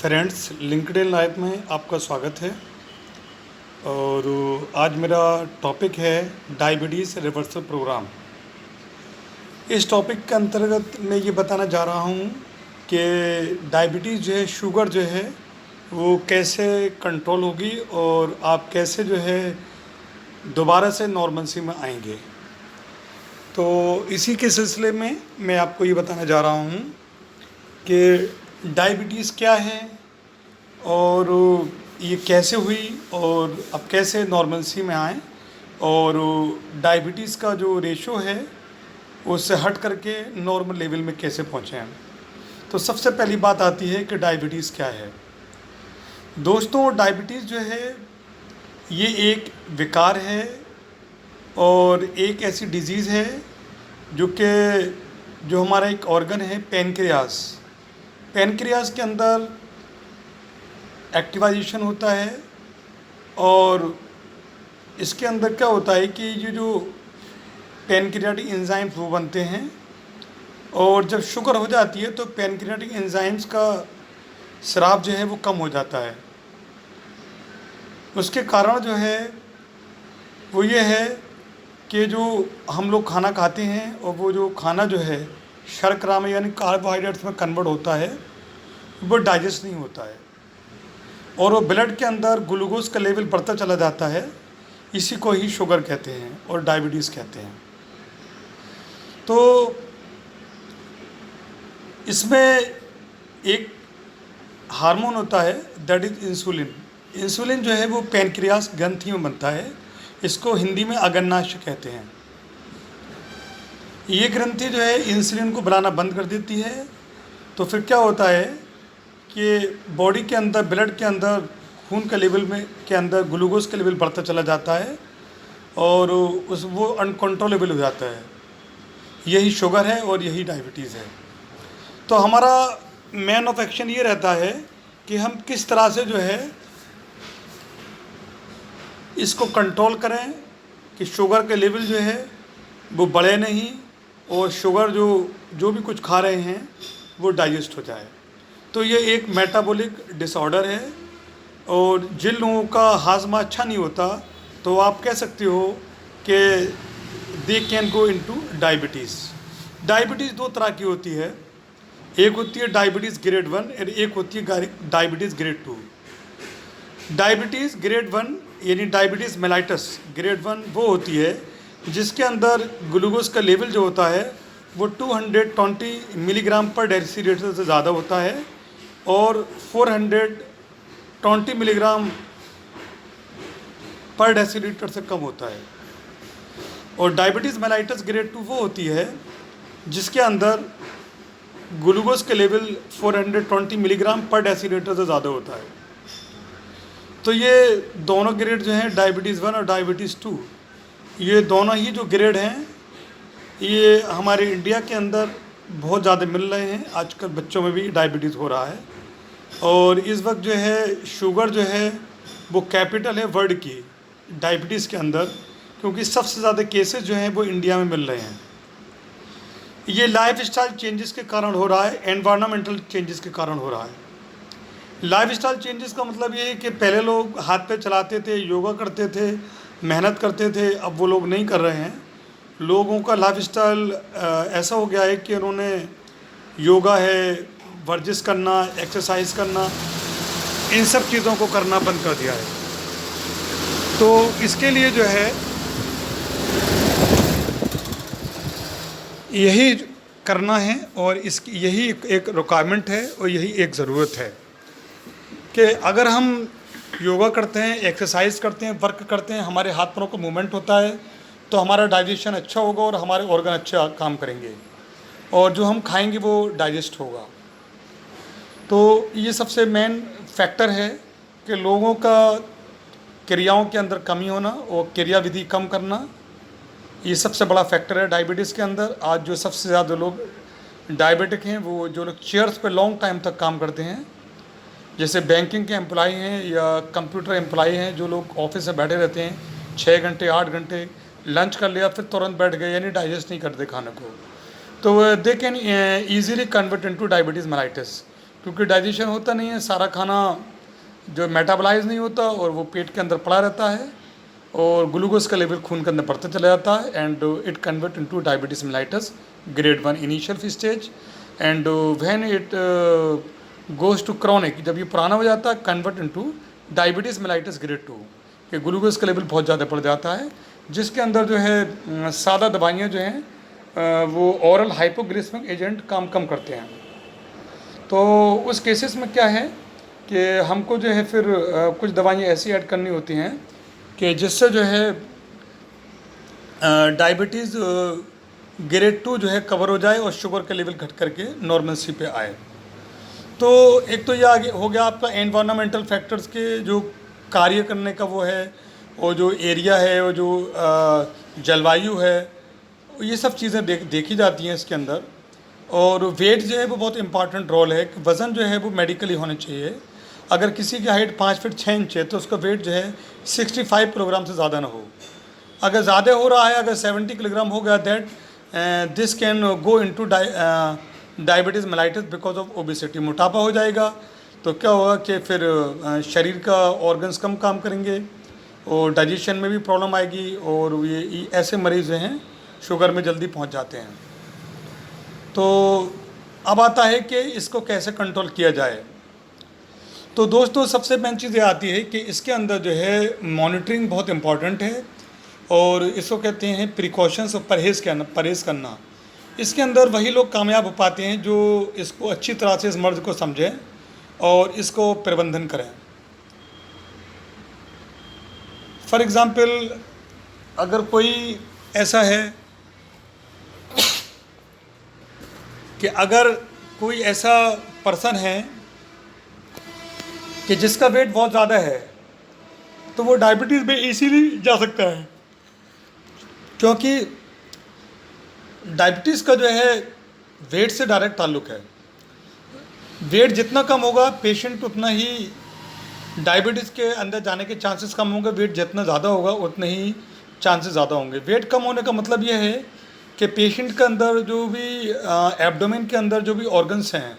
Friends, LinkedIn live में आपका स्वागत है। और आज मेरा टॉपिक है डायबिटीज़ रिवर्सल प्रोग्राम। इस टॉपिक के अंतर्गत मैं ये बताना जा रहा हूँ कि डायबिटीज़ जो है, शुगर जो है वो कैसे कंट्रोल होगी और आप कैसे जो है दोबारा से नॉर्मलसी में आएंगे। तो इसी के सिलसिले में मैं आपको ये बताना जा रहा हूँ कि डायबिटीज़ क्या है और ये कैसे हुई और अब कैसे नॉर्मलसी में आए, और डायबिटीज़ का जो रेशो है उससे हट करके नॉर्मल लेवल में कैसे पहुँचे हैं। तो सबसे पहली बात आती है कि डायबिटीज़ क्या है। दोस्तों, डायबिटीज़ जो है ये एक विकार है और एक ऐसी डिज़ीज़ है जो हमारा एक ऑर्गन है पैनक्रियास के अंदर एक्टिवाइजेशन होता है। और इसके अंदर क्या होता है कि ये जो पैनक्रियाटिक एंजाइम्स वो बनते हैं, और जब शुगर हो जाती है तो पैनक्रियाटिक एंजाइम्स का स्राव जो है वो कम हो जाता है। उसके कारण जो है वो ये है कि जो हम लोग खाना खाते हैं और वो जो खाना जो है शर्करा में यानी कार्बोहाइड्रेट्स में कन्वर्ट होता है, वो डाइजेस्ट नहीं होता है और वो ब्लड के अंदर ग्लूकोज का लेवल बढ़ता चला जाता है। इसी को ही शुगर कहते हैं और डायबिटीज़ कहते हैं। तो इसमें एक हार्मोन होता है, दैट इज़ इंसुलिन। इंसुलिन जो है वो पैनक्रियास ग्रंथि में बनता है। इसको हिंदी में अग्नाशय कहते हैं। ये ग्रंथि जो है इंसुलिन को बनाना बंद कर देती है। तो फिर क्या होता है कि बॉडी के अंदर, ब्लड के अंदर, खून के लेवल में के अंदर ग्लूकोज का लेवल बढ़ता चला जाता है और वो अनकंट्रोलेबल हो जाता है। यही शुगर है और यही डायबिटीज़ है। तो हमारा मेन ऑफ एक्शन ये रहता है कि हम किस तरह से जो है इसको कंट्रोल करें कि शुगर के लेवल जो है वो बढ़े नहीं और शुगर जो भी कुछ खा रहे हैं वो डाइजेस्ट हो जाए। तो ये एक मेटाबॉलिक डिसऑर्डर है और जिन लोगों का हाजमा अच्छा नहीं होता तो आप कह सकते हो कि they can go into diabetes. Diabetes दो तरह की होती है, एक होती है डायबिटीज़ ग्रेड 1 और एक होती है डायबिटीज़ ग्रेड 2। डायबिटीज़ ग्रेड 1 यानी डायबिटीज़ मेलाइटस ग्रेड 1 वो होती है जिसके अंदर ग्लूकोज का लेवल जो होता है वो 220 मिलीग्राम पर डेसीलीटर से ज़्यादा होता है और 420 मिलीग्राम पर डेसीलीटर से कम होता है। और डायबिटीज़ मेलाइटस ग्रेड 2 वो होती है जिसके अंदर ग्लूकोज के लेवल 420 मिलीग्राम पर डेसीलीटर से ज़्यादा होता है। तो ये दोनों ग्रेड जो हैं, डायबिटीज़ 1 और डायबिटीज़ 2, ये दोनों ही जो ग्रेड हैं ये हमारे इंडिया के अंदर बहुत ज़्यादा मिल रहे हैं। आजकल बच्चों में भी डायबिटीज़ हो रहा है और इस वक्त जो है शुगर जो है वो कैपिटल है वर्ल्ड की डायबिटीज़ के अंदर, क्योंकि सबसे ज़्यादा केसेस जो हैं वो इंडिया में मिल रहे हैं। ये लाइफ स्टाइल चेंजेस के कारण हो रहा है, एनवायरमेंटल चेंजेस के कारण हो रहा है। लाइफ स्टाइल चेंजेस का मतलब ये है कि पहले लोग हाथ पे चलाते थे, योगा करते थे, मेहनत करते थे, अब वो लोग नहीं कर रहे हैं। लोगों का लाइफ स्टाइल ऐसा हो गया है कि उन्होंने योगा है, वर्जिश करना, एक्सरसाइज करना, इन सब चीज़ों को करना बंद कर दिया है। तो इसके लिए जो है यही करना है और इसकी यही एक रिक्वायरमेंट है और यही एक ज़रूरत है कि अगर हम योगा करते हैं, एक्सरसाइज करते हैं, वर्क करते हैं, हमारे हाथ पैरों को मूवमेंट होता है तो हमारा डाइजेशन अच्छा होगा और हमारे ऑर्गन अच्छा काम करेंगे और जो हम खाएंगे वो डाइजेस्ट होगा। तो ये सबसे मेन फैक्टर है कि लोगों का क्रियाओं के अंदर कमी होना और क्रिया विधि कम करना, ये सबसे बड़ा फैक्टर है डायबिटीज़ के अंदर। आज जो सबसे ज़्यादा लोग डायबिटिक हैं वो जो लोग चेयर्स पे लॉन्ग टाइम तक काम करते हैं, जैसे बैंकिंग के एम्प्लॉई हैं या कंप्यूटर एम्प्लॉई हैं, जो लोग ऑफिस में बैठे रहते हैं 6 घंटे 8 घंटे, लंच कर लिया फिर तुरंत बैठ गए, यानी डाइजेस्ट नहीं करते खाने को, तो they can easily convert into diabetes mellitus. क्योंकि डाइजेशन होता नहीं है, सारा खाना जो मेटाबलाइज नहीं होता और वो पेट के अंदर पड़ा रहता है और ग्लूकोज का लेवल खून के अंदर बढ़ते चला जाता है and it convert into diabetes mellitus grade 1 initial stage and when it goes to chronic, जब ये पुराना हो जाता है, convert into diabetes mellitus grade 2 कि ग्लूकोज का लेवल बहुत ज़्यादा बढ़ जाता है, जिसके अंदर जो है सादा दवाइयाँ जो हैं वो ऑरल हाइपोग्लिसमिक एजेंट काम कम करते हैं। तो उस केसेस में क्या है कि हमको जो है फिर कुछ दवाइयाँ ऐसी ऐड करनी होती हैं कि जिससे जो है डायबिटीज़ ग्रेड 2 जो है कवर हो जाए और शुगर का लेवल घट करके नॉर्मलसी पे आए। तो एक तो ये आगे हो गया आपका एनवायरमेंटल फैक्टर्स के जो कार्य करने का वो है, और जो एरिया है, और जो जलवायु है, ये सब चीज़ें देखी जाती हैं इसके अंदर। और वेट जो है वो बहुत इंपॉर्टेंट रोल है। वज़न जो है वो मेडिकली होना चाहिए। अगर किसी की हाइट 5 फीट 6 इंच है तो उसका वेट जो है 65 किलोग्राम से ज़्यादा ना हो। अगर ज़्यादा हो रहा है, अगर 70 किलोग्राम हो गया, that this can go into diabetes mellitus because of obesity. मोटापा हो जाएगा तो क्या होगा कि फिर शरीर का ऑर्गन्स कम काम करेंगे और डाइजेशन में भी प्रॉब्लम आएगी, और ये ऐसे मरीज़ जो हैं शुगर में जल्दी पहुंच जाते हैं। तो अब आता है कि इसको कैसे कंट्रोल किया जाए। तो दोस्तों सबसे मेन चीज़ ये आती है कि इसके अंदर जो है मॉनिटरिंग बहुत इम्पॉर्टेंट है, और इसको कहते हैं प्रिकॉशंस और परहेज़ करना। इसके अंदर वही लोग कामयाब हो पाते हैं जो इसको अच्छी तरह से इस मर्ज को समझें और इसको प्रबंधन करें। फॉर एग्ज़ाम्पल, अगर कोई ऐसा है कि अगर कोई ऐसा पर्सन है कि जिसका वेट बहुत ज़्यादा है, तो वो डायबिटीज़ में इजीली जा सकता है, क्योंकि डायबिटीज़ का जो है वेट से डायरेक्ट ताल्लुक़ है। वेट जितना कम होगा पेशेंट उतना ही डायबिटीज़ के अंदर जाने के चांसेस कम होंगे। वेट जितना ज़्यादा होगा उतने ही चांसेस ज़्यादा होंगे। वेट कम होने का मतलब ये है कि पेशेंट के अंदर जो भी एब्डोमेन के अंदर जो भी ऑर्गन्स हैं,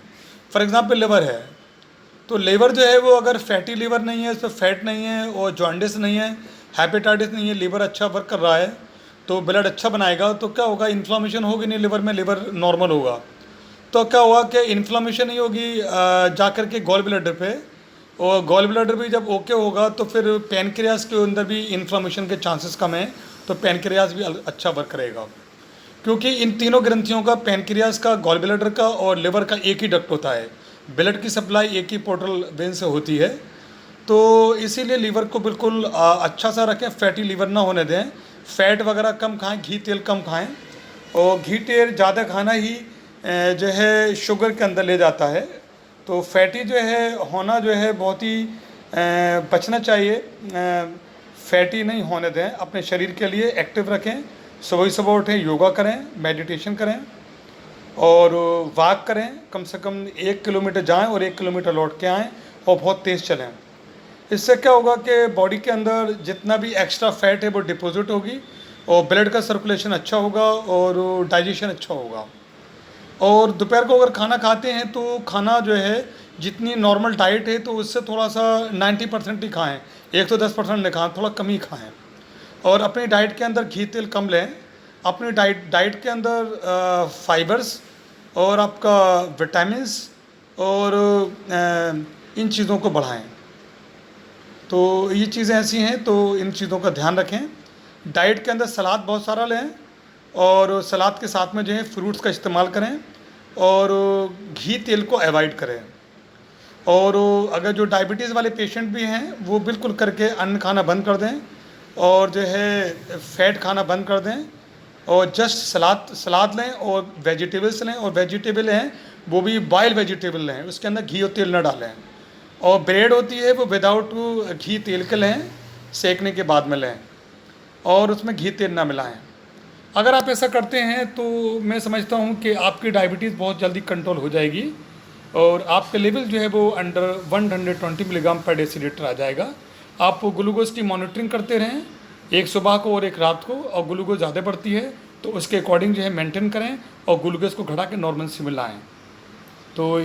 फॉर एग्ज़ाम्पल लिवर है, तो लिवर जो है वो अगर फैटी लिवर नहीं है, इस पर फैट नहीं है और जॉन्डिस नहीं है, हेपेटाइटिस नहीं है, लिवर अच्छा वर्क कर रहा है, तो ब्लड अच्छा बनाएगा, तो क्या होगा, इन्फ्लामेशन होगी नहीं लिवर में, लिवर नॉर्मल होगा। तो क्या होगा कि इन्फ्लामेशन नहीं होगी जा कर के गॉल ब्लैडर पे, और गॉल ब्लैडर भी जब ओके होगा तो फिर पैनक्रियास के अंदर भी इन्फ्लामेशन के चांसेस कम हैं, तो पैनक्रियास भी अच्छा वर्क करेगा। क्योंकि इन तीनों ग्रंथियों का, पैनक्रियास का, गॉल ब्लैडर का और लिवर का एक ही डक्ट होता है। ब्लड की सप्लाई एक ही पोर्टल वेन से होती है। तो इसीलिए लीवर को बिल्कुल अच्छा सा रखें, फैटी लीवर ना होने दें। फैट वगैरह कम खाएं, घी तेल कम खाएं, और घी तेल ज़्यादा खाना ही जो है शुगर के अंदर ले जाता है। तो फैटी जो है होना जो है बहुत ही बचना चाहिए। फैटी नहीं होने दें, अपने शरीर के लिए एक्टिव रखें। सुबह उठें, योगा करें, मेडिटेशन करें और वॉक करें। कम से कम 1 किलोमीटर जाएं और 1 किलोमीटर लौट के आएँ, और बहुत तेज़ चलें। इससे क्या होगा कि बॉडी के अंदर जितना भी एक्स्ट्रा फैट है वो डिपॉजिट होगी, और ब्लड का सर्कुलेशन अच्छा होगा और डाइजेशन अच्छा होगा। और दोपहर को अगर खाना खाते हैं तो खाना जो है जितनी नॉर्मल डाइट है तो उससे थोड़ा सा 90% ही खाएं, 110% नहीं खाएं, थोड़ा कम ही खाएं। और अपनी डाइट के अंदर घी तेल कम लें। अपनी डाइट के अंदर फाइबर्स और आपका विटामिन्स और इन चीज़ों को बढ़ाएं। तो ये चीज़ें ऐसी हैं, तो इन चीज़ों का ध्यान रखें। डाइट के अंदर सलाद बहुत सारा लें, और सलाद के साथ में जो है फ्रूट्स का इस्तेमाल करें, और घी तेल को अवॉइड करें। और अगर जो डायबिटीज़ वाले पेशेंट भी हैं वो बिल्कुल करके अन्न खाना बंद कर दें, और जो है फैट खाना बंद कर दें, और जस्ट सलाद लें और वेजिटेबल्स लें, और वेजिटेबल हैं वो भी बॉयल वेजिटेबल लें, उसके अंदर घी और तेल न डालें। और ब्रेड होती है वो विदाउट घी तेल के लें, सेकने के बाद में लें, और उसमें घी तेल ना मिलाएं। अगर आप ऐसा करते हैं तो मैं समझता हूँ कि आपकी डायबिटीज़ बहुत जल्दी कंट्रोल हो जाएगी, और आपका लेवल जो है वो अंडर 120 मिलीग्राम पर डेसीलीटर आ जाएगा। आप ग्लूकोज की मॉनिटरिंग करते रहें, एक सुबह को और एक रात को, और ग्लूकोज ज़्यादा बढ़ती है तो उसके अकॉर्डिंग जो है मेंटेन करें, और ग्लूकोज को घटा के नॉर्मल से मिलाएँ। तो